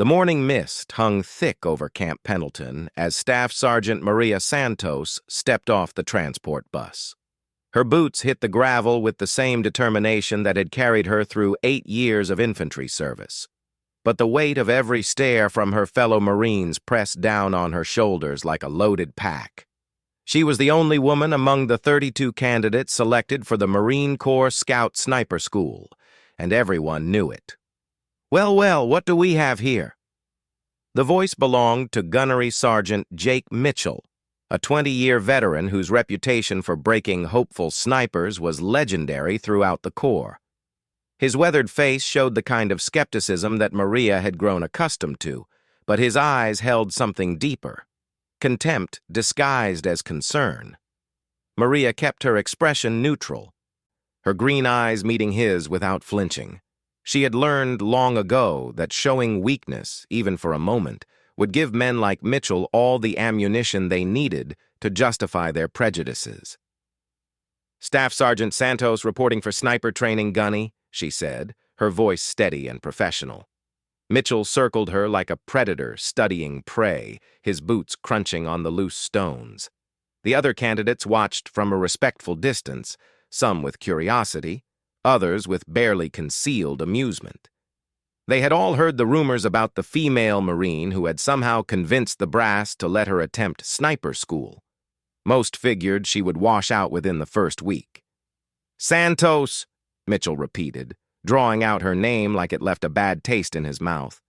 The morning mist hung thick over Camp Pendleton as Staff Sergeant Maria Santos stepped off the transport bus. Her boots hit the gravel with the same determination that had carried her through 8 years of infantry service. But the weight of every stare from her fellow Marines pressed down on her shoulders like a loaded pack. She was the only woman among the 32 candidates selected for the Marine Corps Scout Sniper School, and everyone knew it. Well, what do we have here?" The voice belonged to Gunnery Sergeant Jake Mitchell, a 20-year veteran whose reputation for breaking hopeful snipers was legendary throughout the Corps. His weathered face showed the kind of skepticism that Maria had grown accustomed to, but his eyes held something deeper, contempt disguised as concern. Maria kept her expression neutral, her green eyes meeting his without flinching. She had learned long ago that showing weakness, even for a moment, would give men like Mitchell all the ammunition they needed to justify their prejudices. "Staff Sergeant Santos reporting for sniper training, Gunny," she said, her voice steady and professional. Mitchell circled her like a predator studying prey, his boots crunching on the loose stones. The other candidates watched from a respectful distance, some with curiosity, others with barely concealed amusement. They had all heard the rumors about the female Marine who had somehow convinced the brass to let her attempt sniper school. Most figured she would wash out within the first week. "Santos," Mitchell repeated, drawing out her name like it left a bad taste in his mouth.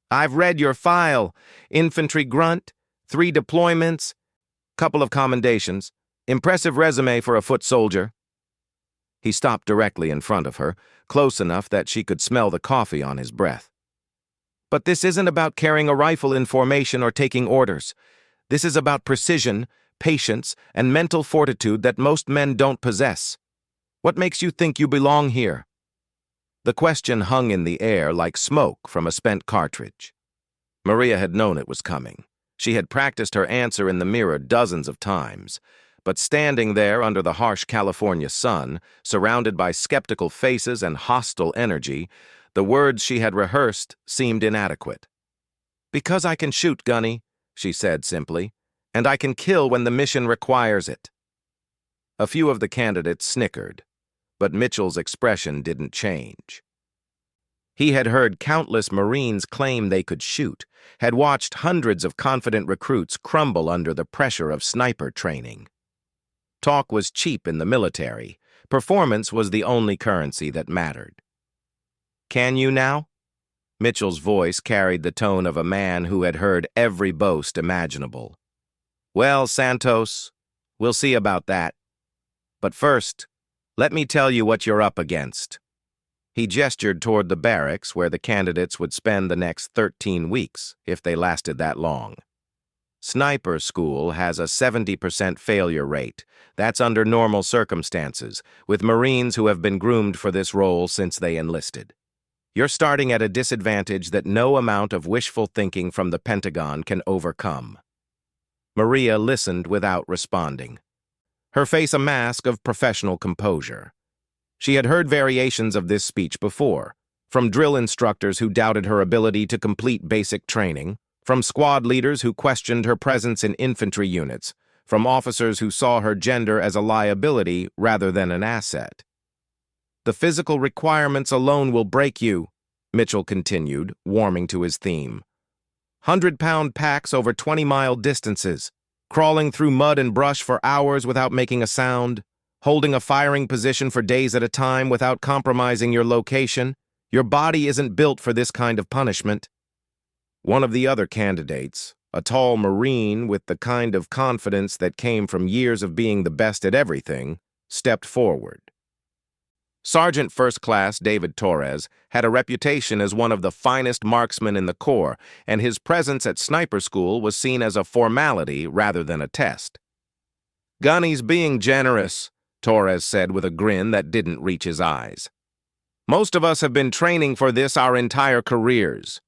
"I've read your file. Infantry grunt, 3 deployments, couple of commendations, impressive resume for a foot soldier." He stopped directly in front of her, close enough that she could smell the coffee on his breath. "But this isn't about carrying a rifle in formation or taking orders. This is about precision, patience, and mental fortitude that most men don't possess. What makes you think you belong here?" The question hung in the air like smoke from a spent cartridge. Maria had known it was coming. She had practiced her answer in the mirror dozens of times. But standing there under the harsh California sun, surrounded by skeptical faces and hostile energy, the words she had rehearsed seemed inadequate. "Because I can shoot, Gunny," she said simply, "and I can kill when the mission requires it." A few of the candidates snickered, but Mitchell's expression didn't change. He had heard countless Marines claim they could shoot, had watched hundreds of confident recruits crumble under the pressure of sniper training. Talk was cheap in the military. Performance was the only currency that mattered. "Can you now?" Mitchell's voice carried the tone of a man who had heard every boast imaginable. "Well, Santos, we'll see about that. But first, let me tell you what you're up against." He gestured toward the barracks where the candidates would spend the next 13 weeks, if they lasted that long. Sniper school has a 70% failure rate. That's under normal circumstances, with Marines who have been groomed for this role since they enlisted. You're starting at a disadvantage that no amount of wishful thinking from the Pentagon can overcome. Maria listened without responding, her face a mask of professional composure. She had heard variations of this speech before, from drill instructors who doubted her ability to complete basic training, from squad leaders who questioned her presence in infantry units, from officers who saw her gender as a liability rather than an asset. "The physical requirements alone will break you," Mitchell continued, warming to his theme. 100-pound packs over 20-mile distances, crawling through mud and brush for hours without making a sound, holding a firing position for days at a time without compromising your location. Your body isn't built for this kind of punishment. One of the other candidates, a tall Marine with the kind of confidence that came from years of being the best at everything, stepped forward. Sergeant First Class David Torres had a reputation as one of the finest marksmen in the Corps, and his presence at sniper school was seen as a formality rather than a test. "Gunny's being generous," Torres said with a grin that didn't reach his eyes. "Most of us have been training for this our entire careers.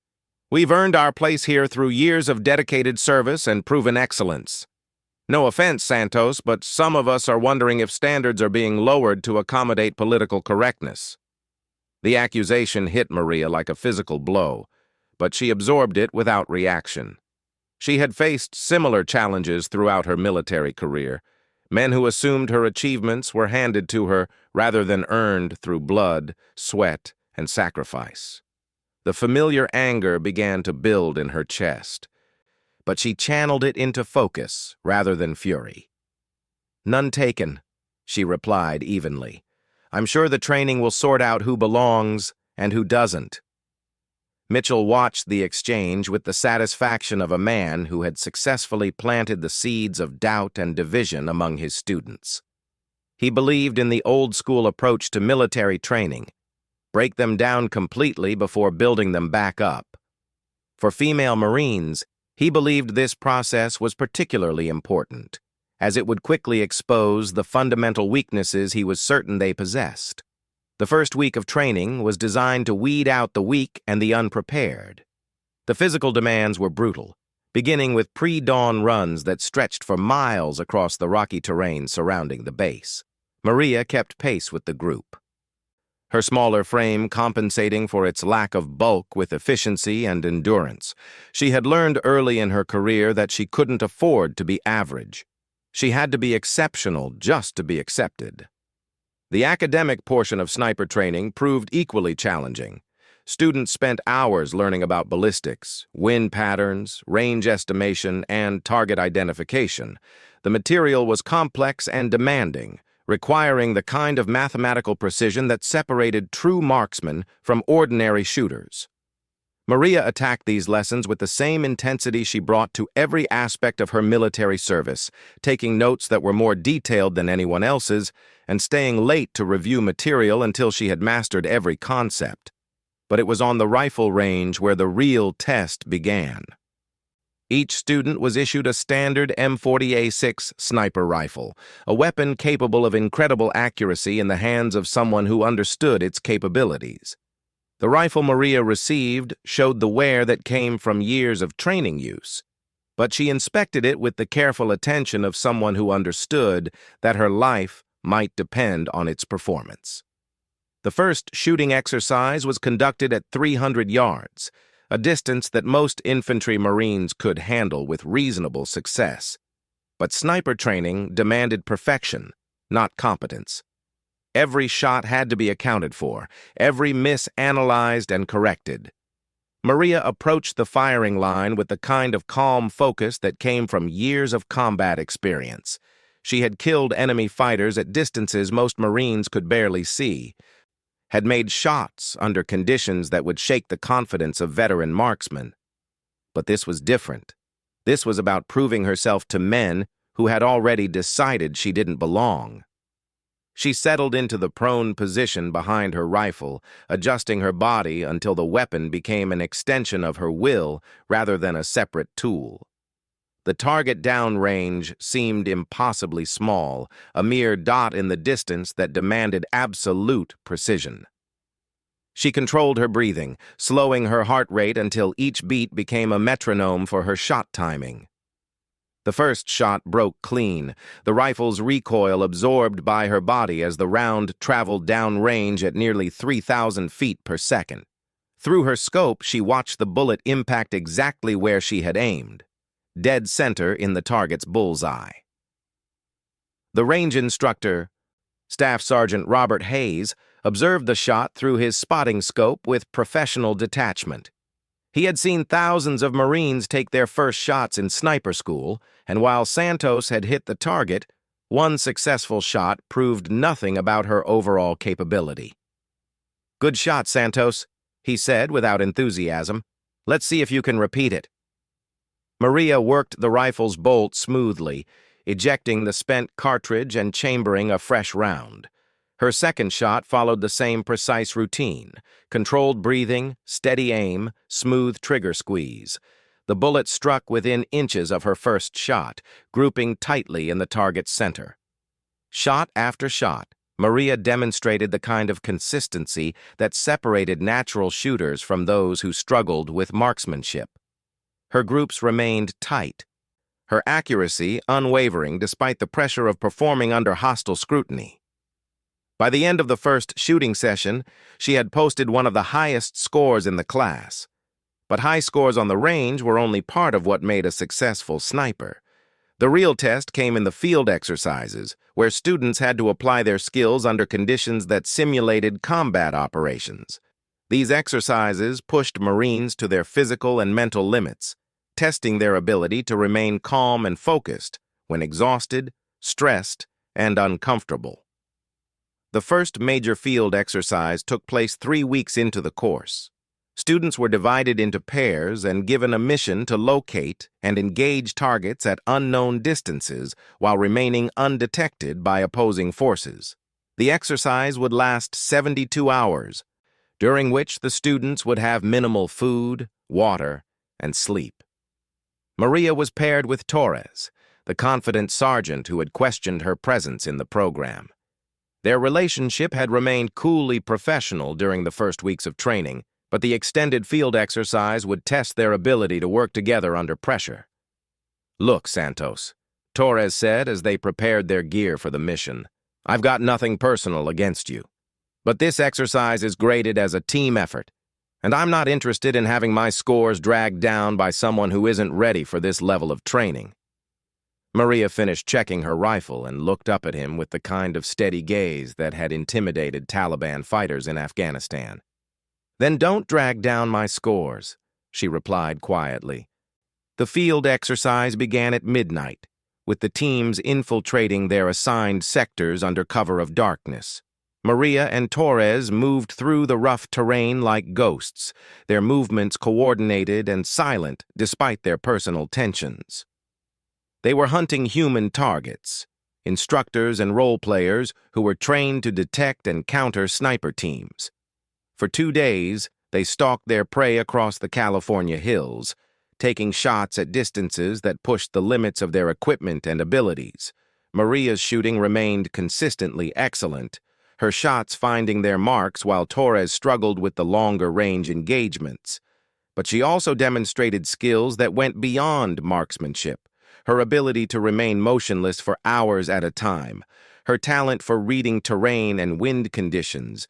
We've earned our place here through years of dedicated service and proven excellence. No offense, Santos, but some of us are wondering if standards are being lowered to accommodate political correctness." The accusation hit Maria like a physical blow, but she absorbed it without reaction. She had faced similar challenges throughout her military career. Men who assumed her achievements were handed to her rather than earned through blood, sweat, and sacrifice. The familiar anger began to build in her chest, but she channeled it into focus rather than fury. "None taken," she replied evenly. "I'm sure the training will sort out who belongs and who doesn't." Mitchell watched the exchange with the satisfaction of a man who had successfully planted the seeds of doubt and division among his students. He believed in the old-school approach to military training: break them down completely before building them back up. For female Marines, he believed this process was particularly important, as it would quickly expose the fundamental weaknesses he was certain they possessed. The first week of training was designed to weed out the weak and the unprepared. The physical demands were brutal, beginning with pre-dawn runs that stretched for miles across the rocky terrain surrounding the base. Maria kept pace with the group, her smaller frame compensating for its lack of bulk with efficiency and endurance. She had learned early in her career that she couldn't afford to be average. She had to be exceptional just to be accepted. The academic portion of sniper training proved equally challenging. Students spent hours learning about ballistics, wind patterns, range estimation, and target identification. The material was complex and demanding, requiring the kind of mathematical precision that separated true marksmen from ordinary shooters. Maria attacked these lessons with the same intensity she brought to every aspect of her military service, taking notes that were more detailed than anyone else's, and staying late to review material until she had mastered every concept. But it was on the rifle range where the real test began. Each student was issued a standard M40A6 sniper rifle, a weapon capable of incredible accuracy in the hands of someone who understood its capabilities. The rifle Maria received showed the wear that came from years of training use, but she inspected it with the careful attention of someone who understood that her life might depend on its performance. The first shooting exercise was conducted at 300 yards, a distance that most infantry Marines could handle with reasonable success. But sniper training demanded perfection, not competence. Every shot had to be accounted for, every miss analyzed and corrected. Maria approached the firing line with the kind of calm focus that came from years of combat experience. She had killed enemy fighters at distances most Marines could barely see, had made shots under conditions that would shake the confidence of veteran marksmen. But this was different. This was about proving herself to men who had already decided she didn't belong. She settled into the prone position behind her rifle, adjusting her body until the weapon became an extension of her will rather than a separate tool. The target downrange seemed impossibly small, a mere dot in the distance that demanded absolute precision. She controlled her breathing, slowing her heart rate until each beat became a metronome for her shot timing. The first shot broke clean, the rifle's recoil absorbed by her body as the round traveled downrange at nearly 3,000 feet per second. Through her scope, she watched the bullet impact exactly where she had aimed, dead center in the target's bullseye. The range instructor, Staff Sergeant Robert Hayes, observed the shot through his spotting scope with professional detachment. He had seen thousands of Marines take their first shots in sniper school, and while Santos had hit the target, one successful shot proved nothing about her overall capability. "Good shot, Santos," he said without enthusiasm. "Let's see if you can repeat it." Maria worked the rifle's bolt smoothly, ejecting the spent cartridge and chambering a fresh round. Her second shot followed the same precise routine: controlled breathing, steady aim, smooth trigger squeeze. The bullet struck within inches of her first shot, grouping tightly in the target's center. Shot after shot, Maria demonstrated the kind of consistency that separated natural shooters from those who struggled with marksmanship. Her groups remained tight, her accuracy unwavering despite the pressure of performing under hostile scrutiny. By the end of the first shooting session, she had posted one of the highest scores in the class. But high scores on the range were only part of what made a successful sniper. The real test came in the field exercises, where students had to apply their skills under conditions that simulated combat operations. These exercises pushed Marines to their physical and mental limits, testing their ability to remain calm and focused when exhausted, stressed, and uncomfortable. The first major field exercise took place 3 weeks into the course. Students were divided into pairs and given a mission to locate and engage targets at unknown distances while remaining undetected by opposing forces. The exercise would last 72 hours, during which the students would have minimal food, water, and sleep. Maria was paired with Torres, the confident sergeant who had questioned her presence in the program. Their relationship had remained coolly professional during the first weeks of training, but the extended field exercise would test their ability to work together under pressure. "Look, Santos," Torres said as they prepared their gear for the mission, "I've got nothing personal against you. But this exercise is graded as a team effort, and I'm not interested in having my scores dragged down by someone who isn't ready for this level of training." Maria finished checking her rifle and looked up at him with the kind of steady gaze that had intimidated Taliban fighters in Afghanistan. "Then don't drag down my scores," she replied quietly. The field exercise began at midnight, with the teams infiltrating their assigned sectors under cover of darkness. Maria and Torres moved through the rough terrain like ghosts, their movements coordinated and silent despite their personal tensions. They were hunting human targets, instructors and role players who were trained to detect and counter sniper teams. For 2 days, they stalked their prey across the California hills, taking shots at distances that pushed the limits of their equipment and abilities. Maria's shooting remained consistently excellent, her shots finding their marks while Torres struggled with the longer-range engagements. But she also demonstrated skills that went beyond marksmanship, her ability to remain motionless for hours at a time, her talent for reading terrain and wind conditions,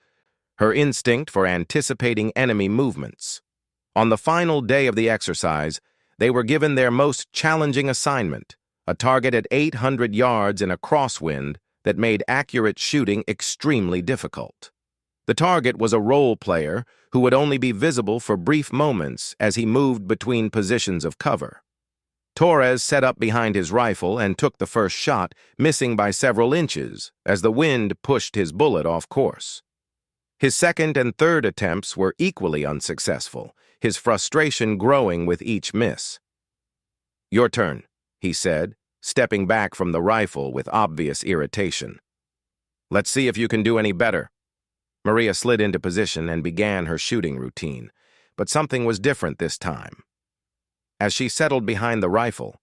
her instinct for anticipating enemy movements. On the final day of the exercise, they were given their most challenging assignment, a target at 800 yards in a crosswind that made accurate shooting extremely difficult. The target was a role player who would only be visible for brief moments as he moved between positions of cover. Torres set up behind his rifle and took the first shot, missing by several inches as the wind pushed his bullet off course. His second and third attempts were equally unsuccessful, his frustration growing with each miss. "Your turn," he said, stepping back from the rifle with obvious irritation. "Let's see if you can do any better." Maria slid into position and began her shooting routine, but something was different this time. As she settled behind the rifle,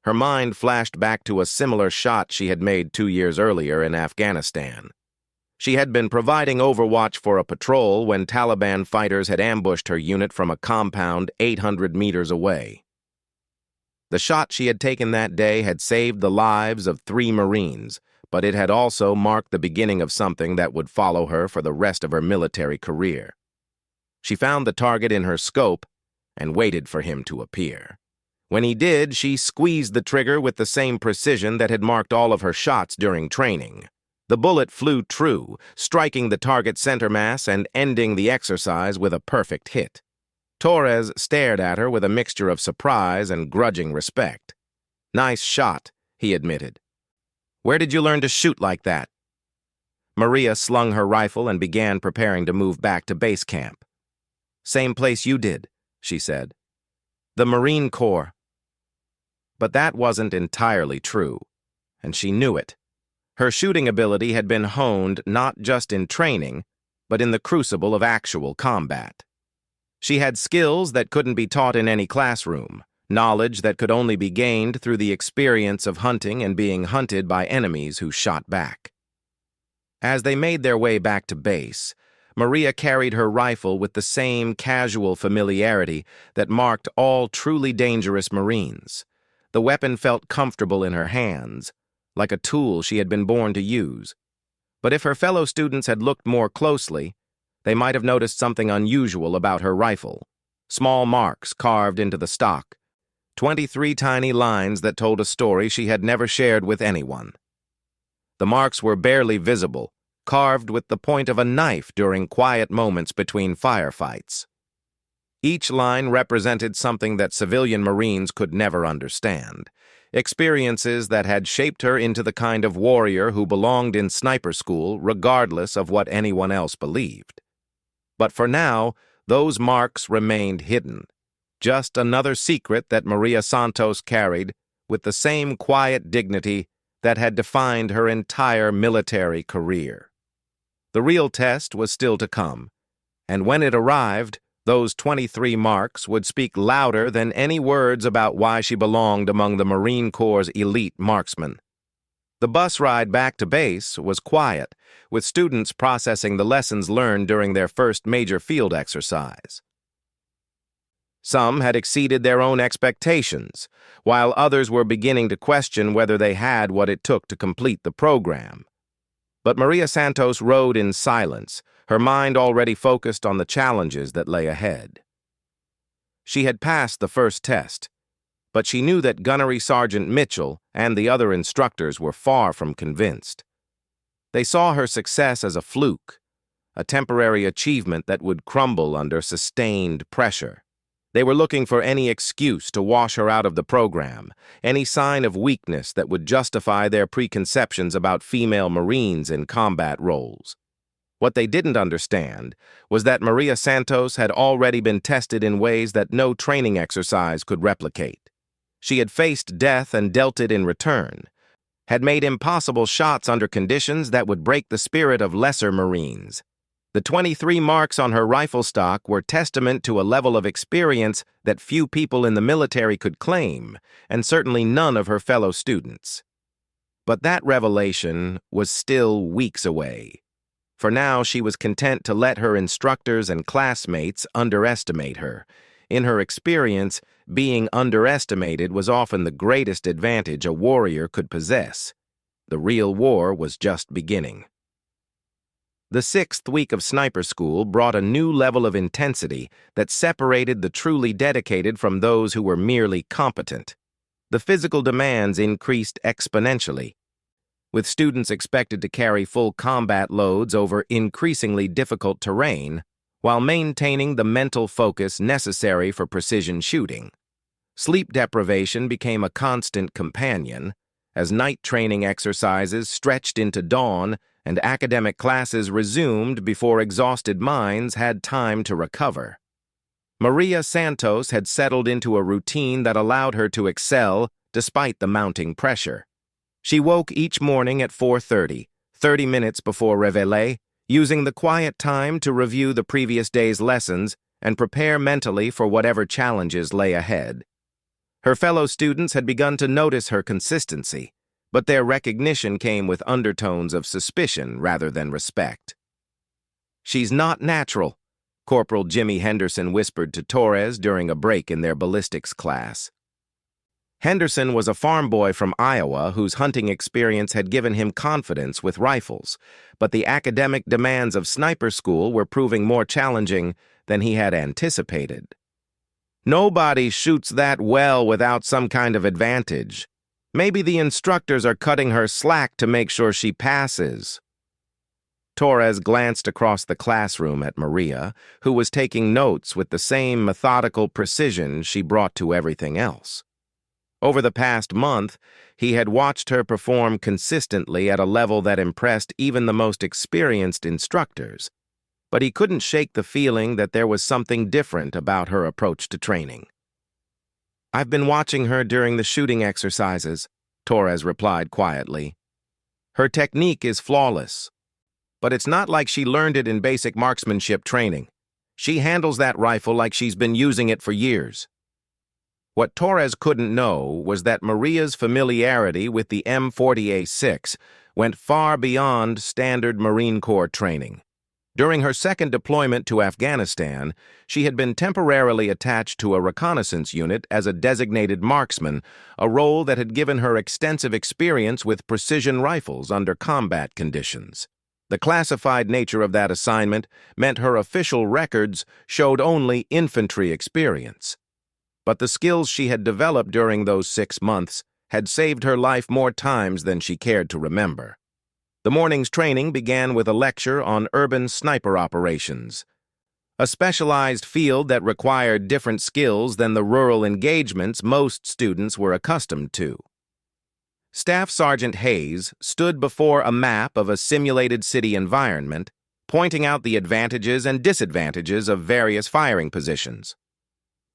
her mind flashed back to a similar shot she had made 2 years earlier in Afghanistan. She had been providing overwatch for a patrol when Taliban fighters had ambushed her unit from a compound 800 meters away. The shot she had taken that day had saved the lives of 3 Marines, but it had also marked the beginning of something that would follow her for the rest of her military career. She found the target in her scope and waited for him to appear. When he did, she squeezed the trigger with the same precision that had marked all of her shots during training. The bullet flew true, striking the target center mass and ending the exercise with a perfect hit. Torres stared at her with a mixture of surprise and grudging respect. "Nice shot," he admitted. "Where did you learn to shoot like that?" Maria slung her rifle and began preparing to move back to base camp. "Same place you did," she said. "The Marine Corps." But that wasn't entirely true, and she knew it. Her shooting ability had been honed not just in training, but in the crucible of actual combat. She had skills that couldn't be taught in any classroom, knowledge that could only be gained through the experience of hunting and being hunted by enemies who shot back. As they made their way back to base, Maria carried her rifle with the same casual familiarity that marked all truly dangerous Marines. The weapon felt comfortable in her hands, like a tool she had been born to use. But if her fellow students had looked more closely, they might have noticed something unusual about her rifle. small marks carved into the stock, 23 tiny lines that told a story she had never shared with anyone. The marks were barely visible, carved with the point of a knife during quiet moments between firefights. Each line represented something that civilian Marines could never understand, experiences that had shaped her into the kind of warrior who belonged in sniper school regardless of what anyone else believed. But for now, those marks remained hidden, just another secret that Maria Santos carried with the same quiet dignity that had defined her entire military career. The real test was still to come, and when it arrived, those 23 marks would speak louder than any words about why she belonged among the Marine Corps' elite marksmen. The bus ride back to base was quiet, with students processing the lessons learned during their first major field exercise. Some had exceeded their own expectations, while others were beginning to question whether they had what it took to complete the program. But Maria Santos rode in silence, her mind already focused on the challenges that lay ahead. She had passed the first test, but she knew that Gunnery Sergeant Mitchell and the other instructors were far from convinced. They saw her success as a fluke, a temporary achievement that would crumble under sustained pressure. They were looking for any excuse to wash her out of the program, any sign of weakness that would justify their preconceptions about female Marines in combat roles. What they didn't understand was that Maria Santos had already been tested in ways that no training exercise could replicate. She had faced death and dealt it in return, had made impossible shots under conditions that would break the spirit of lesser Marines. The 23 marks on her rifle stock were testament to a level of experience that few people in the military could claim, and certainly none of her fellow students. But that revelation was still weeks away. For now, she was content to let her instructors and classmates underestimate her. In her experience, being underestimated was often the greatest advantage a warrior could possess. The real war was just beginning. The 6th week of sniper school brought a new level of intensity that separated the truly dedicated from those who were merely competent. The physical demands increased exponentially, with students expected to carry full combat loads over increasingly difficult terrain while maintaining the mental focus necessary for precision shooting. Sleep deprivation became a constant companion as night training exercises stretched into dawn and academic classes resumed before exhausted minds had time to recover. Maria Santos had settled into a routine that allowed her to excel despite the mounting pressure. She woke each morning at 4:30, 30 minutes before réveillé, using the quiet time to review the previous day's lessons and prepare mentally for whatever challenges lay ahead. Her fellow students had begun to notice her consistency, but their recognition came with undertones of suspicion rather than respect. "She's not natural," Corporal Jimmy Henderson whispered to Torres during a break in their ballistics class. Henderson was a farm boy from Iowa whose hunting experience had given him confidence with rifles, but the academic demands of sniper school were proving more challenging than he had anticipated. "Nobody shoots that well without some kind of advantage. Maybe the instructors are cutting her slack to make sure she passes." Torres glanced across the classroom at Maria, who was taking notes with the same methodical precision she brought to everything else. Over the past month, he had watched her perform consistently at a level that impressed even the most experienced instructors, but he couldn't shake the feeling that there was something different about her approach to training. "I've been watching her during the shooting exercises," Torres replied quietly. "Her technique is flawless, but it's not like she learned it in basic marksmanship training. She handles that rifle like she's been using it for years." What Torres couldn't know was that Maria's familiarity with the M40A6 went far beyond standard Marine Corps training. During her second deployment to Afghanistan, she had been temporarily attached to a reconnaissance unit as a designated marksman, a role that had given her extensive experience with precision rifles under combat conditions. The classified nature of that assignment meant her official records showed only infantry experience. But the skills she had developed during those 6 months had saved her life more times than she cared to remember. The morning's training began with a lecture on urban sniper operations, a specialized field that required different skills than the rural engagements most students were accustomed to. Staff Sergeant Hayes stood before a map of a simulated city environment, pointing out the advantages and disadvantages of various firing positions.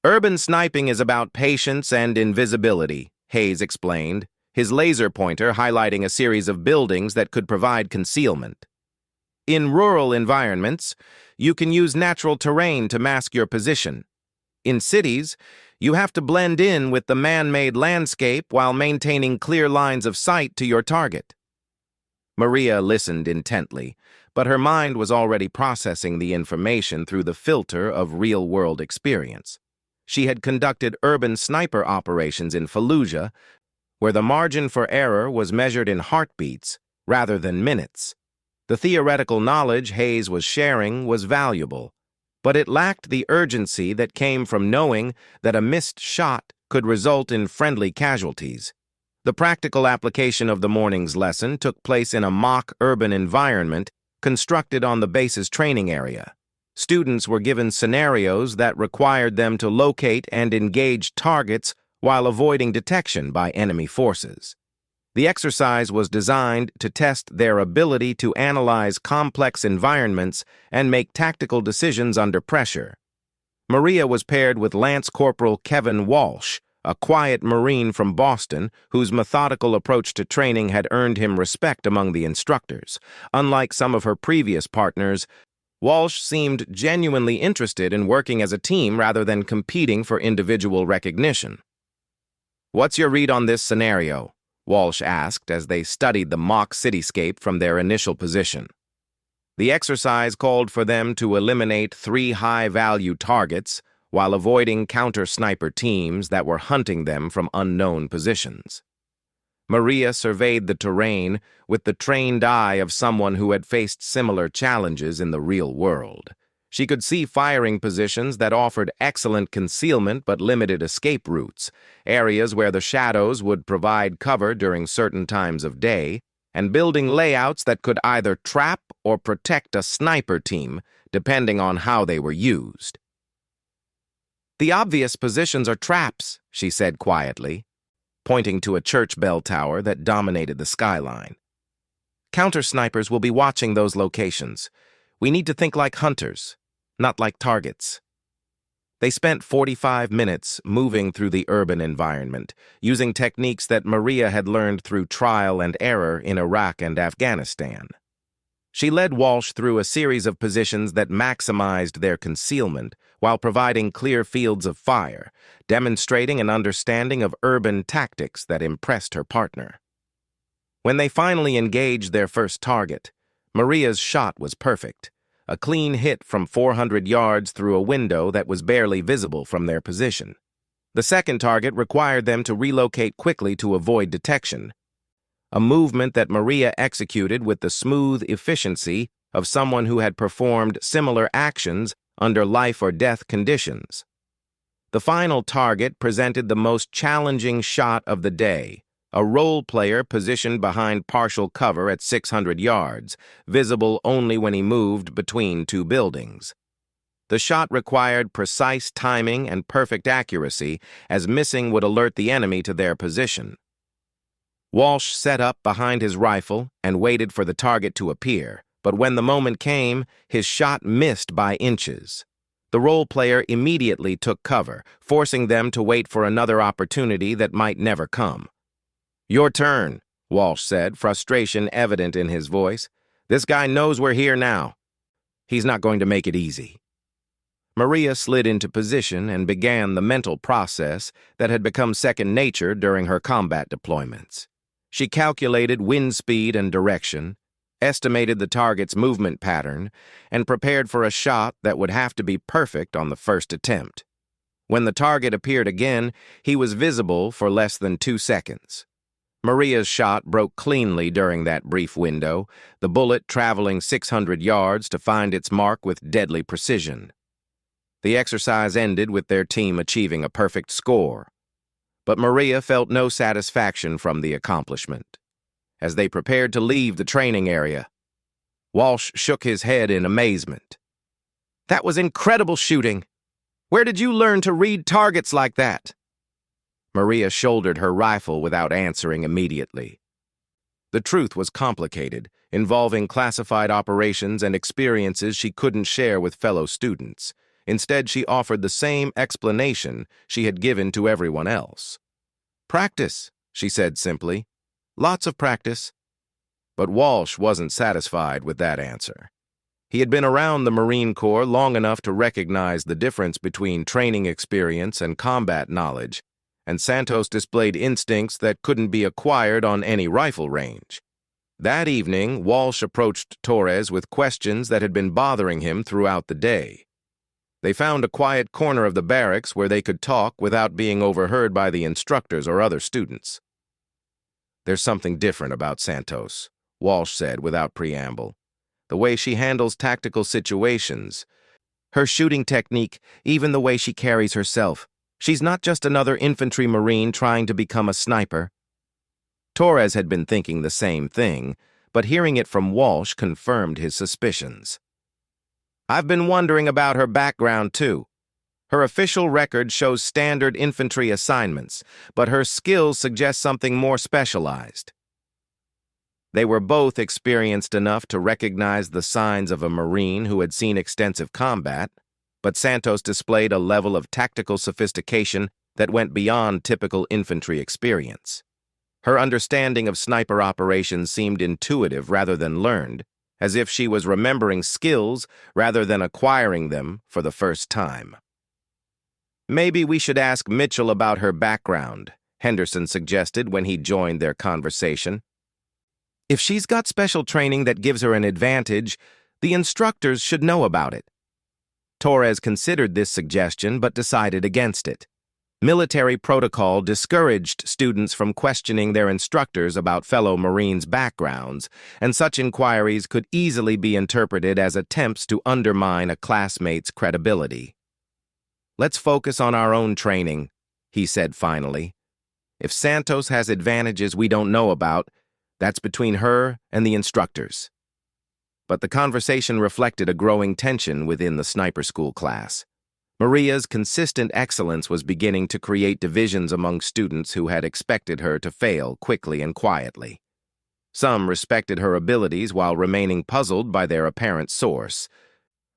Urban sniping is about patience and invisibility, Hayes explained, his laser pointer highlighting a series of buildings that could provide concealment. In rural environments, you can use natural terrain to mask your position. In cities, you have to blend in with the man-made landscape while maintaining clear lines of sight to your target. Maria listened intently, but her mind was already processing the information through the filter of real-world experience. She had conducted urban sniper operations in Fallujah, where the margin for error was measured in heartbeats rather than minutes. The theoretical knowledge Hayes was sharing was valuable, but it lacked the urgency that came from knowing that a missed shot could result in friendly casualties. The practical application of the morning's lesson took place in a mock urban environment constructed on the base's training area. Students were given scenarios that required them to locate and engage targets while avoiding detection by enemy forces. The exercise was designed to test their ability to analyze complex environments and make tactical decisions under pressure. Maria was paired with Lance Corporal Kevin Walsh, a quiet Marine from Boston whose methodical approach to training had earned him respect among the instructors. Unlike some of her previous partners, Walsh seemed genuinely interested in working as a team rather than competing for individual recognition. "What's your read on this scenario?" Walsh asked as they studied the mock cityscape from their initial position. The exercise called for them to eliminate 3 high-value targets while avoiding counter-sniper teams that were hunting them from unknown positions. Maria surveyed the terrain with the trained eye of someone who had faced similar challenges in the real world. She could see firing positions that offered excellent concealment but limited escape routes, areas where the shadows would provide cover during certain times of day, and building layouts that could either trap or protect a sniper team, depending on how they were used. "The obvious positions are traps," she said quietly, pointing to a church bell tower that dominated the skyline. "Counter-snipers will be watching those locations. We need to think like hunters, not like targets." They spent 45 minutes moving through the urban environment, using techniques that Maria had learned through trial and error in Iraq and Afghanistan. She led Walsh through a series of positions that maximized their concealment while providing clear fields of fire, demonstrating an understanding of urban tactics that impressed her partner. When they finally engaged their first target, Maria's shot was perfect, a clean hit from 400 yards through a window that was barely visible from their position. The second target required them to relocate quickly to avoid detection, a movement that Maria executed with the smooth efficiency of someone who had performed similar actions under life-or-death conditions. The final target presented the most challenging shot of the day, a role player positioned behind partial cover at 600 yards, visible only when he moved between 2 buildings. The shot required precise timing and perfect accuracy, as missing would alert the enemy to their position. Walsh set up behind his rifle and waited for the target to appear, but when the moment came, his shot missed by inches. The role player immediately took cover, forcing them to wait for another opportunity that might never come. "Your turn," Walsh said, frustration evident in his voice. "This guy knows we're here now. He's not going to make it easy." Maria slid into position and began the mental process that had become second nature during her combat deployments. She calculated wind speed and direction, estimated the target's movement pattern, and prepared for a shot that would have to be perfect on the first attempt. When the target appeared again, he was visible for less than 2 seconds. Maria's shot broke cleanly during that brief window, the bullet traveling 600 yards to find its mark with deadly precision. The exercise ended with their team achieving a perfect score. But Maria felt no satisfaction from the accomplishment. As they prepared to leave the training area, Walsh shook his head in amazement. "That was incredible shooting. Where did you learn to read targets like that?" Maria shouldered her rifle without answering immediately. The truth was complicated, involving classified operations and experiences she couldn't share with fellow students. Instead, she offered the same explanation she had given to everyone else. "Practice," she said simply. "Lots of practice." But Walsh wasn't satisfied with that answer. He had been around the Marine Corps long enough to recognize the difference between training experience and combat knowledge, and Santos displayed instincts that couldn't be acquired on any rifle range. That evening, Walsh approached Torres with questions that had been bothering him throughout the day. They found a quiet corner of the barracks where they could talk without being overheard by the instructors or other students. "There's something different about Santos," Walsh said without preamble. "The way she handles tactical situations, her shooting technique, even the way she carries herself. She's not just another infantry marine trying to become a sniper." Torres had been thinking the same thing, but hearing it from Walsh confirmed his suspicions. "I've been wondering about her background, too. Her official record shows standard infantry assignments, but her skills suggest something more specialized." They were both experienced enough to recognize the signs of a Marine who had seen extensive combat, but Santos displayed a level of tactical sophistication that went beyond typical infantry experience. Her understanding of sniper operations seemed intuitive rather than learned, as if she was remembering skills rather than acquiring them for the first time. "Maybe we should ask Mitchell about her background," Henderson suggested when he joined their conversation. "If she's got special training that gives her an advantage, the instructors should know about it." Torres considered this suggestion but decided against it. Military protocol discouraged students from questioning their instructors about fellow Marines' backgrounds, and such inquiries could easily be interpreted as attempts to undermine a classmate's credibility. "Let's focus on our own training," he said finally. "If Santos has advantages we don't know about, that's between her and the instructors." But the conversation reflected a growing tension within the sniper school class. Maria's consistent excellence was beginning to create divisions among students who had expected her to fail quickly and quietly. Some respected her abilities while remaining puzzled by their apparent source,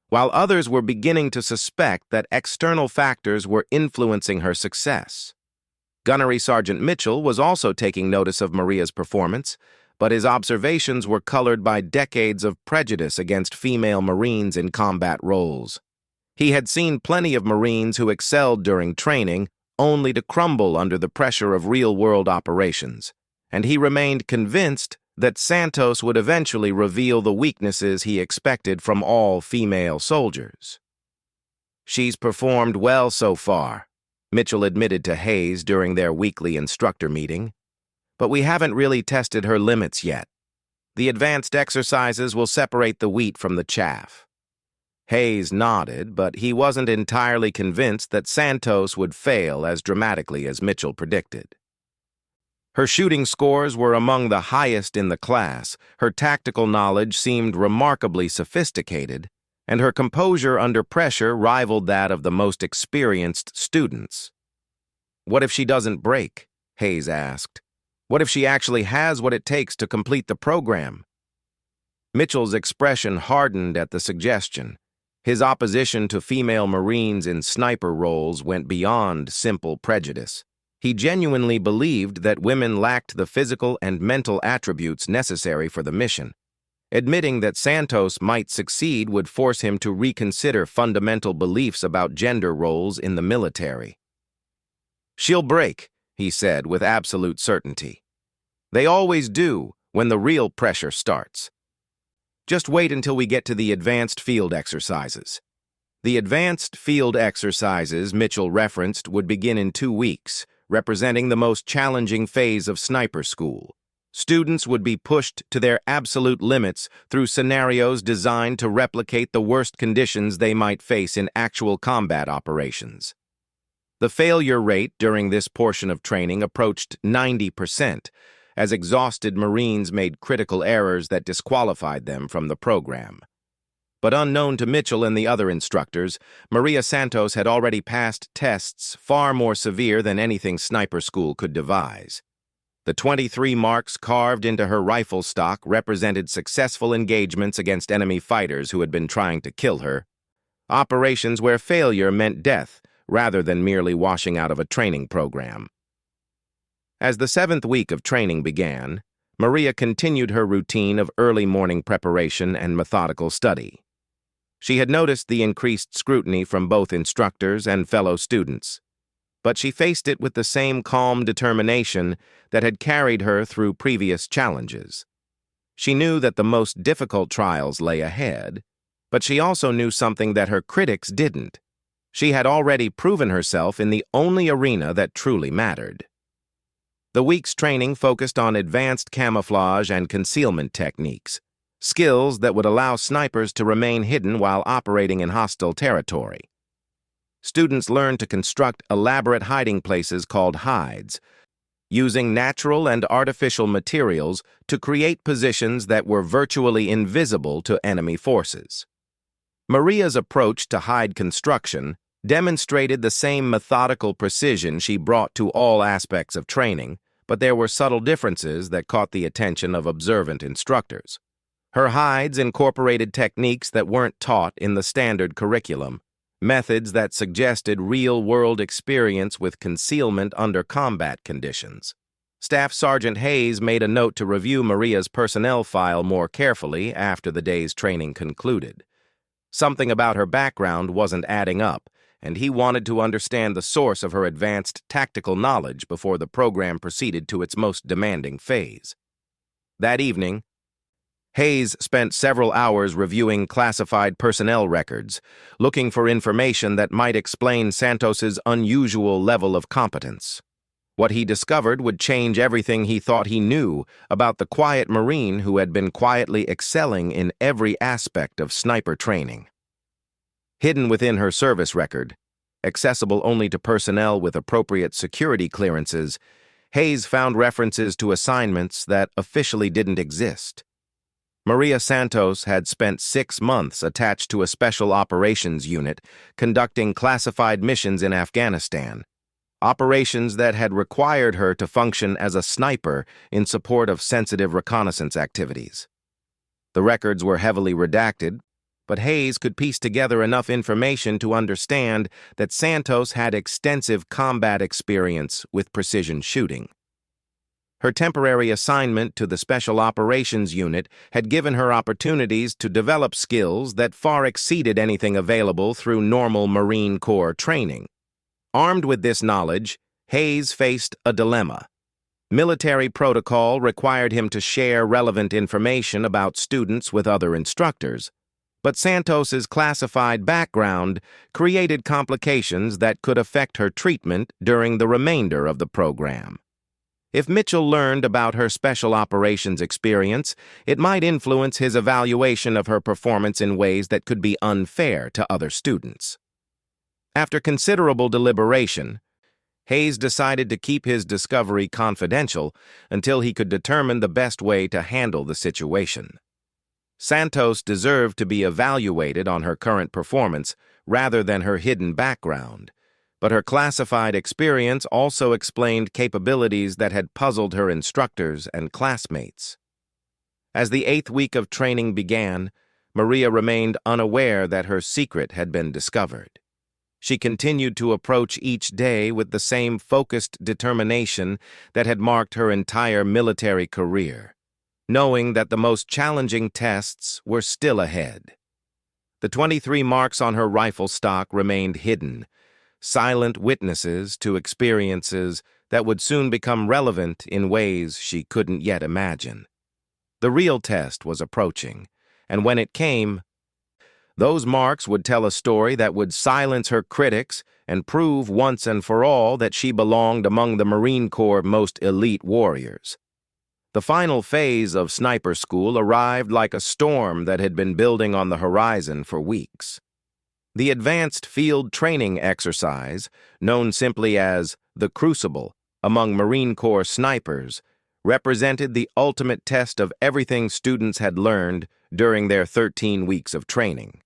while others were beginning to suspect that external factors were influencing her success. Gunnery Sergeant Mitchell was also taking notice of Maria's performance, but his observations were colored by decades of prejudice against female Marines in combat roles. He had seen plenty of Marines who excelled during training, only to crumble under the pressure of real-world operations, and he remained convinced that Santos would eventually reveal the weaknesses he expected from all female soldiers. "She's performed well so far," Mitchell admitted to Hayes during their weekly instructor meeting, "but we haven't really tested her limits yet. The advanced exercises will separate the wheat from the chaff." Hayes nodded, but he wasn't entirely convinced that Santos would fail as dramatically as Mitchell predicted. Her shooting scores were among the highest in the class, her tactical knowledge seemed remarkably sophisticated, and her composure under pressure rivaled that of the most experienced students. "What if she doesn't break?" Hayes asked. "What if she actually has what it takes to complete the program?" Mitchell's expression hardened at the suggestion. His opposition to female Marines in sniper roles went beyond simple prejudice. He genuinely believed that women lacked the physical and mental attributes necessary for the mission. Admitting that Santos might succeed would force him to reconsider fundamental beliefs about gender roles in the military. "She'll break," he said with absolute certainty. "They always do when the real pressure starts. Just wait until we get to the advanced field exercises." The advanced field exercises Mitchell referenced would begin in 2 weeks, representing the most challenging phase of sniper school. Students would be pushed to their absolute limits through scenarios designed to replicate the worst conditions they might face in actual combat operations. The failure rate during this portion of training approached 90%, as exhausted Marines made critical errors that disqualified them from the program. But unknown to Mitchell and the other instructors, Maria Santos had already passed tests far more severe than anything sniper school could devise. The 23 marks carved into her rifle stock represented successful engagements against enemy fighters who had been trying to kill her, operations where failure meant death rather than merely washing out of a training program. As the 7th week of training began, Maria continued her routine of early morning preparation and methodical study. She had noticed the increased scrutiny from both instructors and fellow students, but she faced it with the same calm determination that had carried her through previous challenges. She knew that the most difficult trials lay ahead, but she also knew something that her critics didn't. She had already proven herself in the only arena that truly mattered. The week's training focused on advanced camouflage and concealment techniques, skills that would allow snipers to remain hidden while operating in hostile territory. Students learned to construct elaborate hiding places called hides, using natural and artificial materials to create positions that were virtually invisible to enemy forces. Maria's approach to hide construction demonstrated the same methodical precision she brought to all aspects of training, but there were subtle differences that caught the attention of observant instructors. Her hides incorporated techniques that weren't taught in the standard curriculum, methods that suggested real-world experience with concealment under combat conditions. Staff Sergeant Hayes made a note to review Maria's personnel file more carefully after the day's training concluded. Something about her background wasn't adding up, and he wanted to understand the source of her advanced tactical knowledge before the program proceeded to its most demanding phase. That evening, Hayes spent several hours reviewing classified personnel records, looking for information that might explain Santos's unusual level of competence. What he discovered would change everything he thought he knew about the quiet Marine who had been quietly excelling in every aspect of sniper training. Hidden within her service record, accessible only to personnel with appropriate security clearances, Hayes found references to assignments that officially didn't exist. Maria Santos had spent 6 months attached to a special operations unit conducting classified missions in Afghanistan, operations that had required her to function as a sniper in support of sensitive reconnaissance activities. The records were heavily redacted, but Hayes could piece together enough information to understand that Santos had extensive combat experience with precision shooting. Her temporary assignment to the Special Operations Unit had given her opportunities to develop skills that far exceeded anything available through normal Marine Corps training. Armed with this knowledge, Hayes faced a dilemma. Military protocol required him to share relevant information about students with other instructors, but Santos's classified background created complications that could affect her treatment during the remainder of the program. If Mitchell learned about her special operations experience, it might influence his evaluation of her performance in ways that could be unfair to other students. After considerable deliberation, Hayes decided to keep his discovery confidential until he could determine the best way to handle the situation. Santos deserved to be evaluated on her current performance rather than her hidden background, but her classified experience also explained capabilities that had puzzled her instructors and classmates. As the 8th week of training began, Maria remained unaware that her secret had been discovered. She continued to approach each day with the same focused determination that had marked her entire military career, knowing that the most challenging tests were still ahead. The 23 marks on her rifle stock remained hidden, silent witnesses to experiences that would soon become relevant in ways she couldn't yet imagine. The real test was approaching, and when it came, Those marks would tell a story that would silence her critics and prove once and for all that she belonged among the Marine Corps' most elite warriors. The final phase of sniper school arrived like a storm that had been building on the horizon for weeks. The Advanced Field Training Exercise, known simply as the Crucible among Marine Corps snipers, represented the ultimate test of everything students had learned during their 13 weeks of training.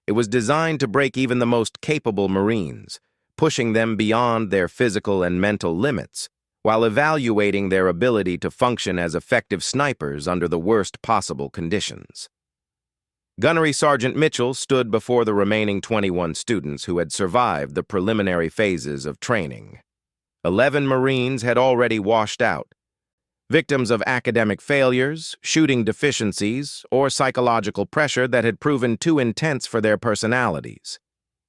It was designed to break even the most capable Marines, pushing them beyond their physical and mental limits, while evaluating their ability to function as effective snipers under the worst possible conditions. Gunnery Sergeant Mitchell stood before the remaining 21 students who had survived the preliminary phases of training. 11 Marines had already washed out, victims of academic failures, shooting deficiencies, or psychological pressure that had proven too intense for their personalities.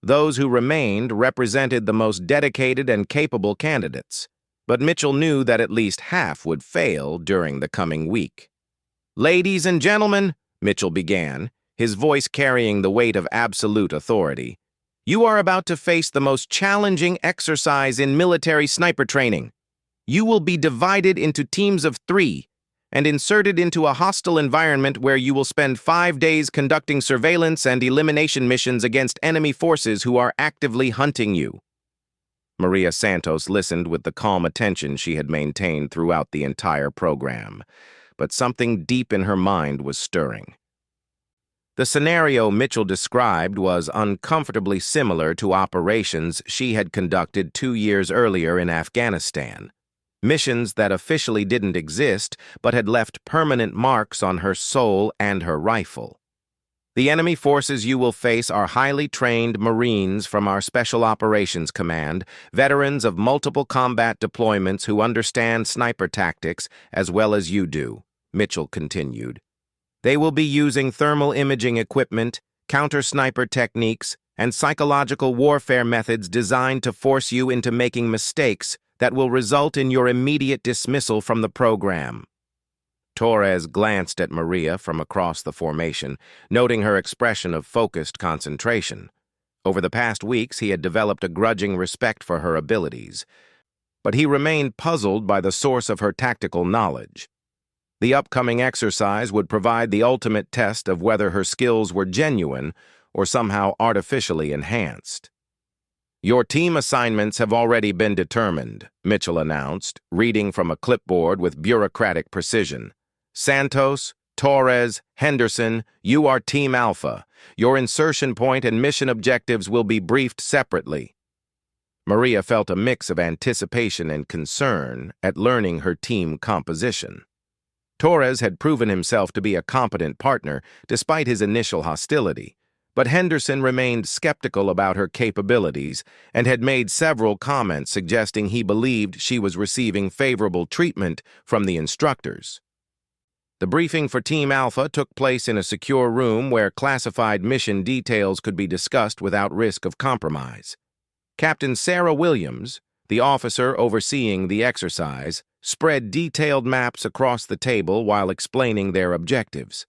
Those who remained represented the most dedicated and capable candidates, but Mitchell knew that at least half would fail during the coming week. "Ladies and gentlemen," Mitchell began, his voice carrying the weight of absolute authority, "you are about to face the most challenging exercise in military sniper training. You will be divided into teams of 3 and inserted into a hostile environment where you will spend 5 days conducting surveillance and elimination missions against enemy forces who are actively hunting you." Maria Santos listened with the calm attention she had maintained throughout the entire program, but something deep in her mind was stirring. The scenario Mitchell described was uncomfortably similar to operations she had conducted 2 years earlier in Afghanistan. Missions that officially didn't exist, but had left permanent marks on her soul and her rifle. "The enemy forces you will face are highly trained Marines from our Special Operations Command, veterans of multiple combat deployments who understand sniper tactics as well as you do," Mitchell continued. "They will be using thermal imaging equipment, counter-sniper techniques, and psychological warfare methods designed to force you into making mistakes that will result in your immediate dismissal from the program." Torres glanced at Maria from across the formation, noting her expression of focused concentration. Over the past weeks, he had developed a grudging respect for her abilities, but he remained puzzled by the source of her tactical knowledge. The upcoming exercise would provide the ultimate test of whether her skills were genuine or somehow artificially enhanced. "Your team assignments have already been determined," Mitchell announced, reading from a clipboard with bureaucratic precision. "Santos, Torres, Henderson, you are Team Alpha. Your insertion point and mission objectives will be briefed separately." Maria felt a mix of anticipation and concern at learning her team composition. Torres had proven himself to be a competent partner despite his initial hostility, but Henderson remained skeptical about her capabilities and had made several comments suggesting he believed she was receiving favorable treatment from the instructors. The briefing for Team Alpha took place in a secure room where classified mission details could be discussed without risk of compromise. Captain Sarah Williams, the officer overseeing the exercise, spread detailed maps across the table while explaining their objectives.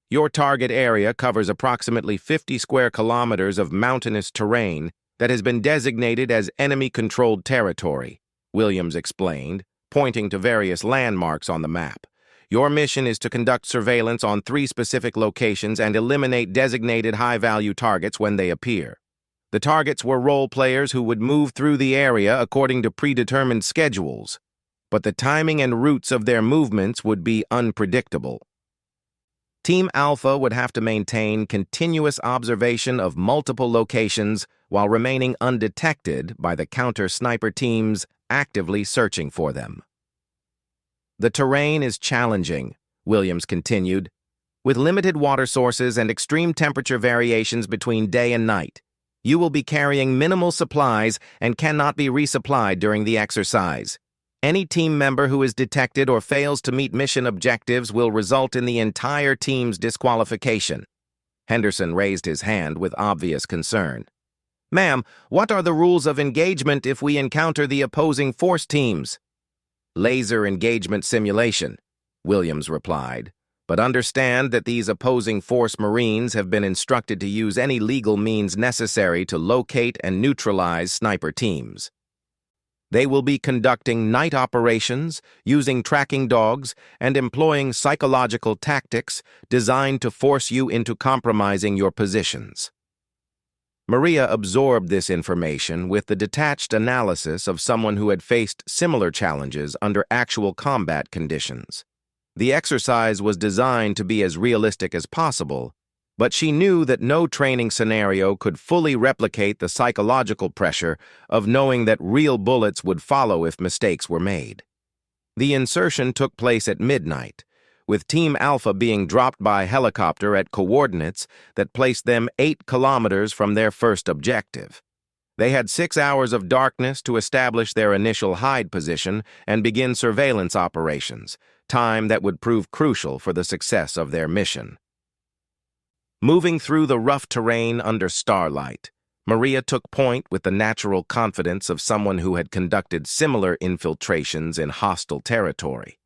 "Your target area covers approximately 50 square kilometers of mountainous terrain that has been designated as enemy-controlled territory," Williams explained, pointing to various landmarks on the map. "Your mission is to conduct surveillance on 3 specific locations and eliminate designated high-value targets when they appear. The targets were role players who would move through the area according to predetermined schedules, but the timing and routes of their movements would be unpredictable. Team Alpha would have to maintain continuous observation of multiple locations while remaining undetected by the counter-sniper teams actively searching for them." "The terrain is challenging," Williams continued, "with limited water sources and extreme temperature variations between day and night. You will be carrying minimal supplies and cannot be resupplied during the exercise. Any team member who is detected or fails to meet mission objectives will result in the entire team's disqualification." Henderson raised his hand with obvious concern. "Ma'am, what are the rules of engagement if we encounter the opposing force teams?" "Laser engagement simulation," Williams replied, But understand that these opposing force Marines have been instructed to use any legal means necessary to locate and neutralize sniper teams. They will be conducting night operations, using tracking dogs, and employing psychological tactics designed to force you into compromising your positions. Maria absorbed this information with the detached analysis of someone who had faced similar challenges under actual combat conditions. The exercise was designed to be as realistic as possible, but she knew that no training scenario could fully replicate the psychological pressure of knowing that real bullets would follow if mistakes were made. The insertion took place at midnight, with Team Alpha being dropped by helicopter at coordinates that placed them 8 kilometers from their first objective. They had 6 hours of darkness to establish their initial hide position and begin surveillance operations, time that would prove crucial for the success of their mission. Moving through the rough terrain under starlight, Maria took point with the natural confidence of someone who had conducted similar infiltrations in hostile territory.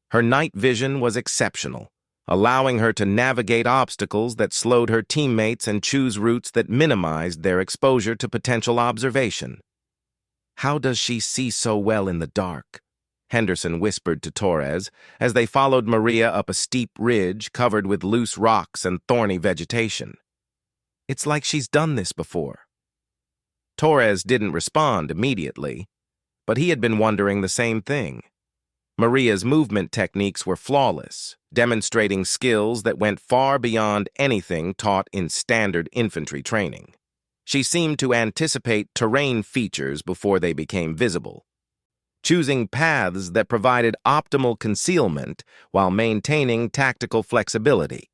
Her night vision was exceptional, allowing her to navigate obstacles that slowed her teammates and choose routes that minimized their exposure to potential observation. "How does she see so well in the dark?" Henderson whispered to Torres as they followed Maria up a steep ridge covered with loose rocks and thorny vegetation. "It's like she's done this before." Torres didn't respond immediately, but he had been wondering the same thing. Maria's movement techniques were flawless, demonstrating skills that went far beyond anything taught in standard infantry training. She seemed to anticipate terrain features before they became visible, choosing paths that provided optimal concealment while maintaining tactical flexibility.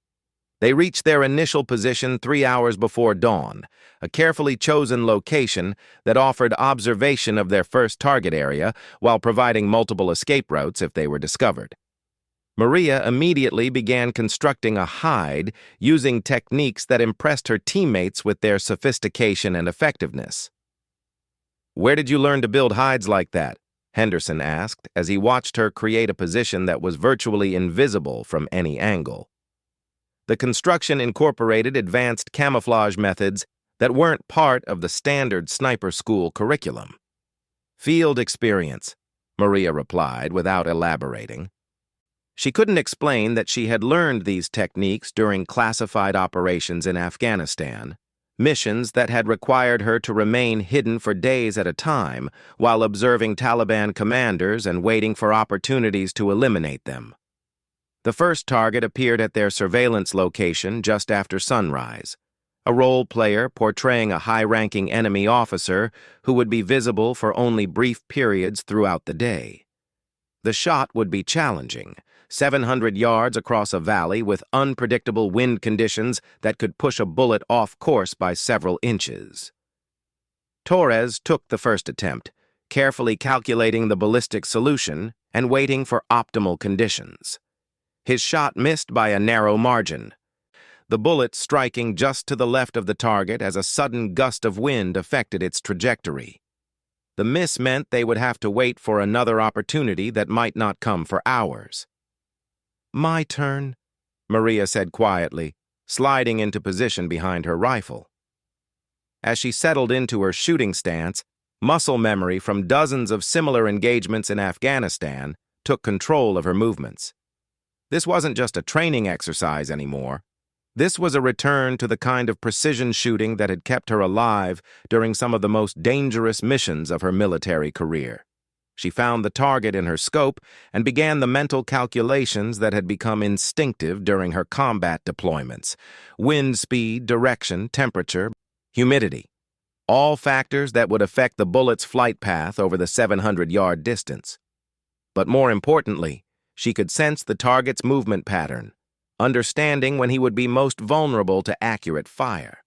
They reached their initial position 3 hours before dawn, a carefully chosen location that offered observation of their first target area while providing multiple escape routes if they were discovered. Maria immediately began constructing a hide using techniques that impressed her teammates with their sophistication and effectiveness. "Where did you learn to build hides like that?" Henderson asked as he watched her create a position that was virtually invisible from any angle. The construction incorporated advanced camouflage methods that weren't part of the standard sniper school curriculum. "Field experience," Maria replied without elaborating. She couldn't explain that she had learned these techniques during classified operations in Afghanistan, missions that had required her to remain hidden for days at a time while observing Taliban commanders and waiting for opportunities to eliminate them. The first target appeared at their surveillance location just after sunrise, a role player portraying a high-ranking enemy officer who would be visible for only brief periods throughout the day. The shot would be challenging, 700 yards across a valley with unpredictable wind conditions that could push a bullet off course by several inches. Torres took the first attempt, carefully calculating the ballistic solution and waiting for optimal conditions. His shot missed by a narrow margin, the bullet striking just to the left of the target as a sudden gust of wind affected its trajectory. The miss meant they would have to wait for another opportunity that might not come for hours. "My turn," Maria said quietly, sliding into position behind her rifle. As she settled into her shooting stance, muscle memory from dozens of similar engagements in Afghanistan took control of her movements. This wasn't just a training exercise anymore. This was a return to the kind of precision shooting that had kept her alive during some of the most dangerous missions of her military career. She found the target in her scope and began the mental calculations that had become instinctive during her combat deployments: wind speed, direction, temperature, humidity. All factors that would affect the bullet's flight path over the 700-yard distance. But more importantly, she could sense the target's movement pattern, understanding when he would be most vulnerable to accurate fire.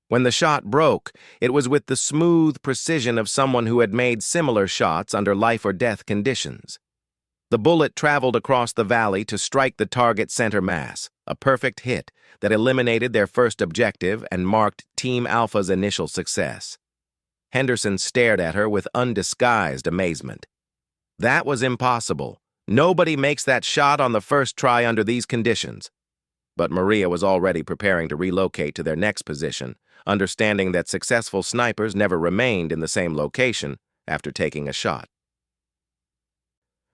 When the shot broke, it was with the smooth precision of someone who had made similar shots under life-or-death conditions. The bullet traveled across the valley to strike the target's center mass, a perfect hit that eliminated their first objective and marked Team Alpha's initial success. Henderson stared at her with undisguised amazement. That was impossible. Nobody makes that shot on the first try under these conditions. But Maria was already preparing to relocate to their next position, understanding that successful snipers never remained in the same location after taking a shot.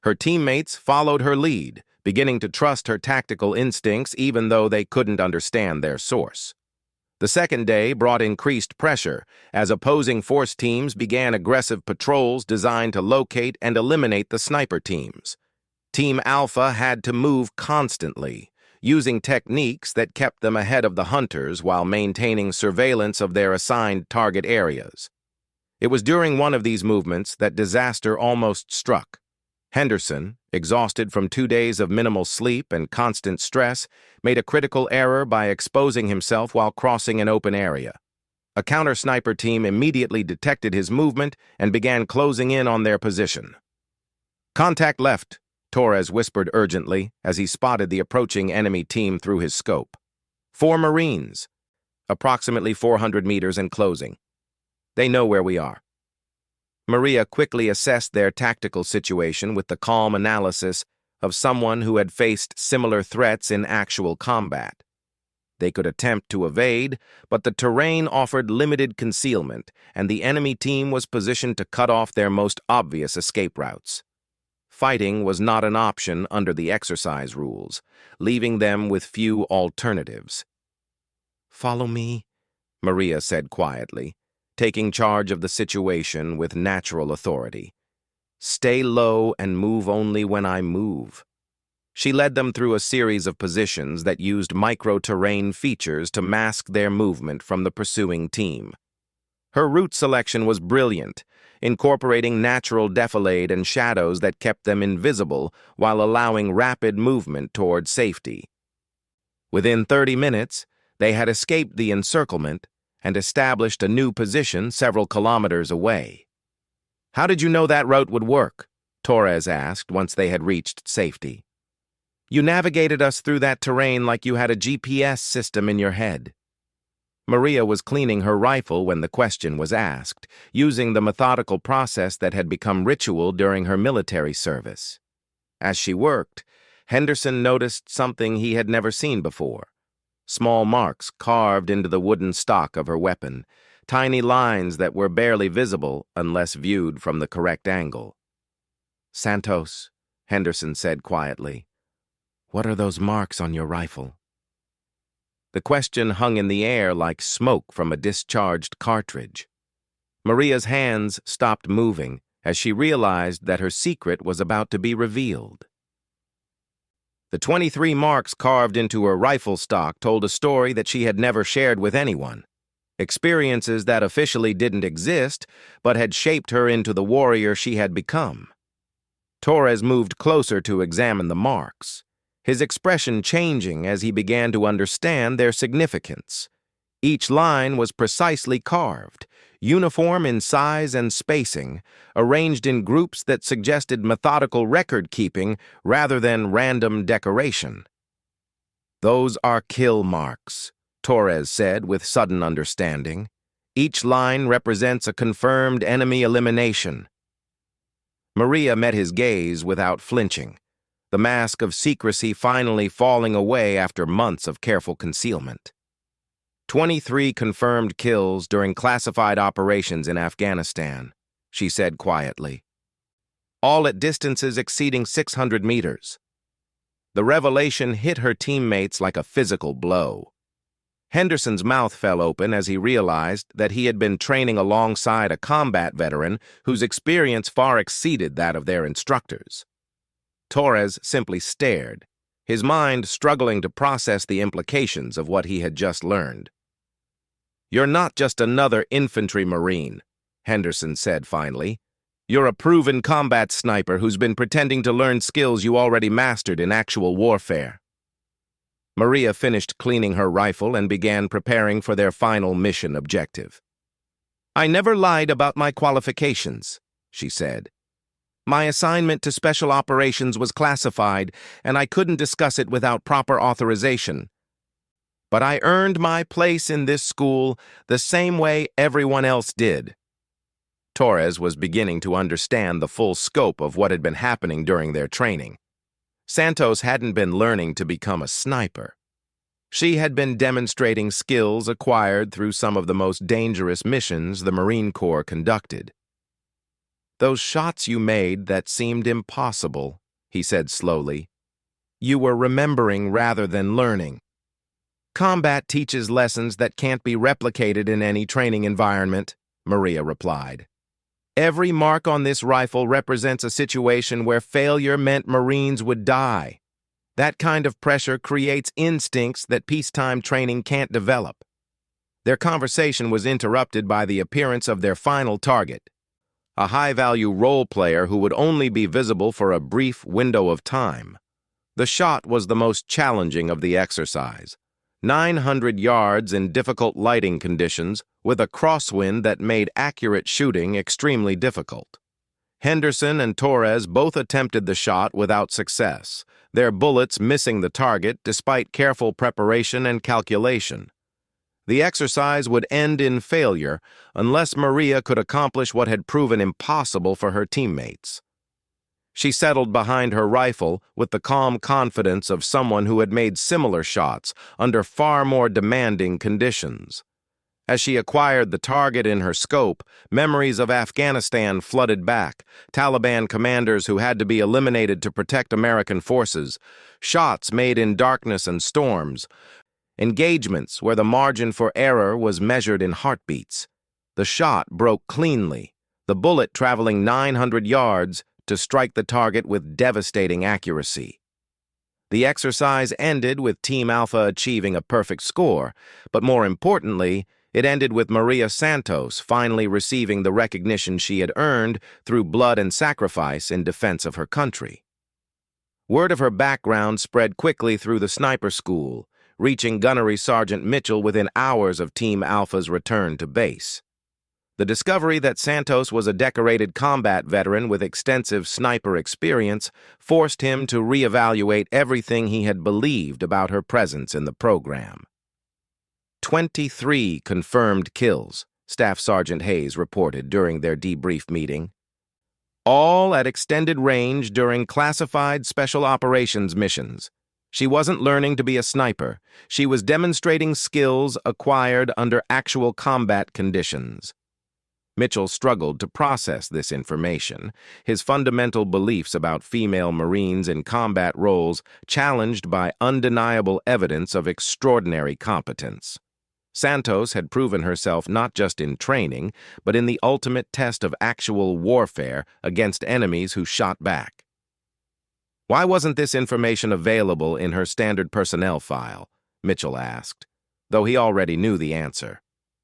Her teammates followed her lead, beginning to trust her tactical instincts even though they couldn't understand their source. The second day brought increased pressure as opposing force teams began aggressive patrols designed to locate and eliminate the sniper teams. Team Alpha had to move constantly, using techniques that kept them ahead of the hunters while maintaining surveillance of their assigned target areas. It was during one of these movements that disaster almost struck. Henderson, exhausted from 2 days of minimal sleep and constant stress, made a critical error by exposing himself while crossing an open area. A counter-sniper team immediately detected his movement and began closing in on their position. "Contact left," Torres whispered urgently as he spotted the approaching enemy team through his scope. 4 Marines, approximately 400 meters and closing. They know where we are. Maria quickly assessed their tactical situation with the calm analysis of someone who had faced similar threats in actual combat. They could attempt to evade, but the terrain offered limited concealment, and the enemy team was positioned to cut off their most obvious escape routes. Fighting was not an option under the exercise rules, leaving them with few alternatives. "Follow me," Maria said quietly, taking charge of the situation with natural authority. "Stay low and move only when I move." She led them through a series of positions that used micro-terrain features to mask their movement from the pursuing team. Her route selection was brilliant, incorporating natural defilade and shadows that kept them invisible while allowing rapid movement toward safety. Within 30 minutes, they had escaped the encirclement and established a new position several kilometers away. "How did you know that route would work?" Torres asked once they had reached safety. "You navigated us through that terrain like you had a GPS system in your head." Maria was cleaning her rifle when the question was asked, using the methodical process that had become ritual during her military service. As she worked, Henderson noticed something he had never seen before. Small marks carved into the wooden stock of her weapon, tiny lines that were barely visible unless viewed from the correct angle. "Santos," Henderson said quietly, "what are those marks on your rifle?" The question hung in the air like smoke from a discharged cartridge. Maria's hands stopped moving as she realized that her secret was about to be revealed. The 23 marks carved into her rifle stock told a story that she had never shared with anyone. Experiences that officially didn't exist, but had shaped her into the warrior she had become. Torres moved closer to examine the marks, his expression changing as he began to understand their significance. Each line was precisely carved, uniform in size and spacing, arranged in groups that suggested methodical record-keeping rather than random decoration. "Those are kill marks," Torres said with sudden understanding. "Each line represents a confirmed enemy elimination." Maria met his gaze without flinching, the mask of secrecy finally falling away after months of careful concealment. 23 confirmed kills during classified operations in Afghanistan, she said quietly. All at distances exceeding 600 meters. The revelation hit her teammates like a physical blow. Henderson's mouth fell open as he realized that he had been training alongside a combat veteran whose experience far exceeded that of their instructors. Torres simply stared, his mind struggling to process the implications of what he had just learned. "You're not just another infantry marine," Henderson said finally. "You're a proven combat sniper who's been pretending to learn skills you already mastered in actual warfare." Maria finished cleaning her rifle and began preparing for their final mission objective. "I never lied about my qualifications," she said. "My assignment to Special Operations was classified, and I couldn't discuss it without proper authorization. But I earned my place in this school the same way everyone else did." Torres was beginning to understand the full scope of what had been happening during their training. Santos hadn't been learning to become a sniper. She had been demonstrating skills acquired through some of the most dangerous missions the Marine Corps conducted. "Those shots you made that seemed impossible," he said slowly. "You were remembering rather than learning. Combat teaches lessons that can't be replicated in any training environment," Maria replied. "Every mark on this rifle represents a situation where failure meant Marines would die. That kind of pressure creates instincts that peacetime training can't develop." Their conversation was interrupted by the appearance of their final target, a high-value role player who would only be visible for a brief window of time. The shot was the most challenging of the exercise. 900 yards in difficult lighting conditions with a crosswind that made accurate shooting extremely difficult. Henderson and Torres both attempted the shot without success, their bullets missing the target despite careful preparation and calculation. The exercise would end in failure unless Maria could accomplish what had proven impossible for her teammates. She settled behind her rifle with the calm confidence of someone who had made similar shots under far more demanding conditions. As she acquired the target in her scope, memories of Afghanistan flooded back, Taliban commanders who had to be eliminated to protect American forces, shots made in darkness and storms, engagements where the margin for error was measured in heartbeats. The shot broke cleanly, the bullet traveling 900 yards to strike the target with devastating accuracy. The exercise ended with Team Alpha achieving a perfect score, but more importantly, it ended with Maria Santos finally receiving the recognition she had earned through blood and sacrifice in defense of her country. Word of her background spread quickly through the sniper school, reaching Gunnery Sergeant Mitchell within hours of Team Alpha's return to base. The discovery that Santos was a decorated combat veteran with extensive sniper experience forced him to reevaluate everything he had believed about her presence in the program. 23 confirmed kills, Staff Sergeant Hayes reported during their debrief meeting. All at extended range during classified special operations missions. She wasn't learning to be a sniper. She was demonstrating skills acquired under actual combat conditions. Mitchell struggled to process this information, his fundamental beliefs about female Marines in combat roles challenged by undeniable evidence of extraordinary competence. Santos had proven herself not just in training, but in the ultimate test of actual warfare against enemies who shot back. Why wasn't this information available in her standard personnel file? Mitchell asked, though he already knew the answer.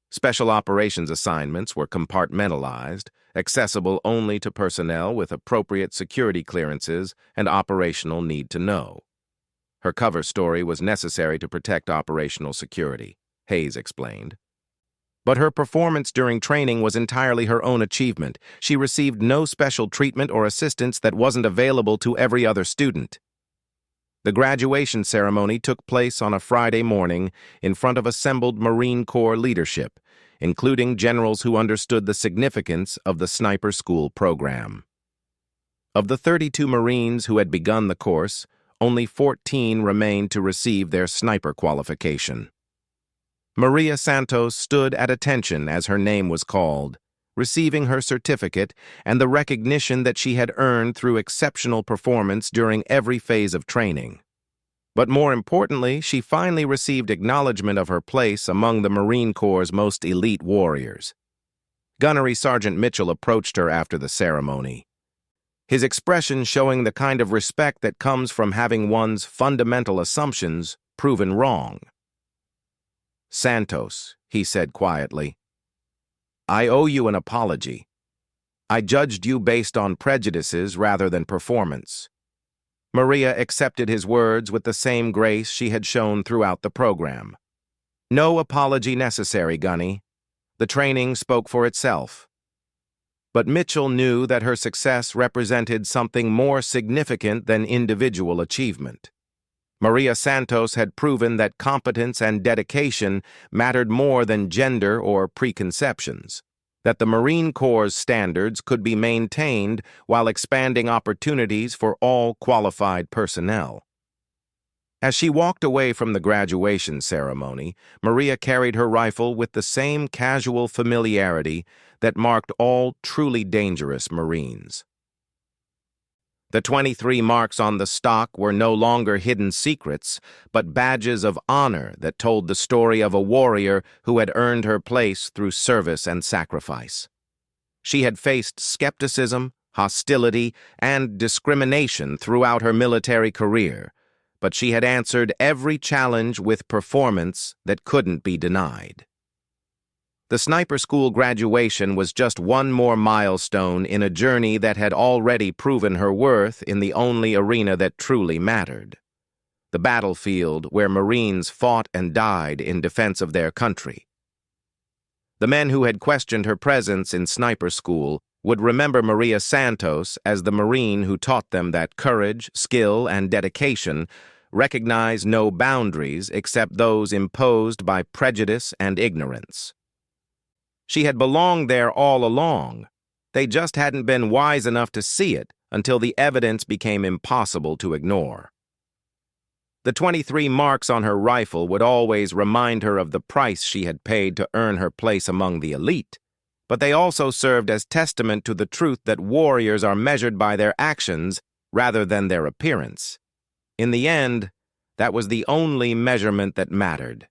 Special operations assignments were compartmentalized, accessible only to personnel with appropriate security clearances and operational need to know. Her cover story was necessary to protect operational security, Hayes explained. But her performance during training was entirely her own achievement. She received no special treatment or assistance that wasn't available to every other student. The graduation ceremony took place on a Friday morning in front of assembled Marine Corps leadership, including generals who understood the significance of the sniper school program. Of the 32 Marines who had begun the course, only 14 remained to receive their sniper qualification. Maria Santos stood at attention as her name was called, receiving her certificate and the recognition that she had earned through exceptional performance during every phase of training. But more importantly, she finally received acknowledgement of her place among the Marine Corps' most elite warriors. Gunnery Sergeant Mitchell approached her after the ceremony, his expression showing the kind of respect that comes from having one's fundamental assumptions proven wrong. "Santos," he said quietly, "I owe you an apology. I judged you based on prejudices rather than performance." Maria accepted his words with the same grace she had shown throughout the program. "No apology necessary, Gunny. The training spoke for itself." But Mitchell knew that her success represented something more significant than individual achievement. Maria Santos had proven that competence and dedication mattered more than gender or preconceptions. that the Marine Corps' standards could be maintained while expanding opportunities for all qualified personnel. As she walked away from the graduation ceremony, Maria carried her rifle with the same casual familiarity that marked all truly dangerous Marines. The 23 marks on the stock were no longer hidden secrets, but badges of honor that told the story of a warrior who had earned her place through service and sacrifice. She had faced skepticism, hostility, and discrimination throughout her military career, but she had answered every challenge with performance that couldn't be denied. The sniper school graduation was just one more milestone in a journey that had already proven her worth in the only arena that truly mattered: the battlefield where Marines fought and died in defense of their country. The men who had questioned her presence in sniper school would remember Maria Santos as the Marine who taught them that courage, skill, and dedication recognize no boundaries except those imposed by prejudice and ignorance. She had belonged there all along. They just hadn't been wise enough to see it until the evidence became impossible to ignore. The 23 marks on her rifle would always remind her of the price she had paid to earn her place among the elite, but they also served as testament to the truth that warriors are measured by their actions rather than their appearance. In the end, that was the only measurement that mattered.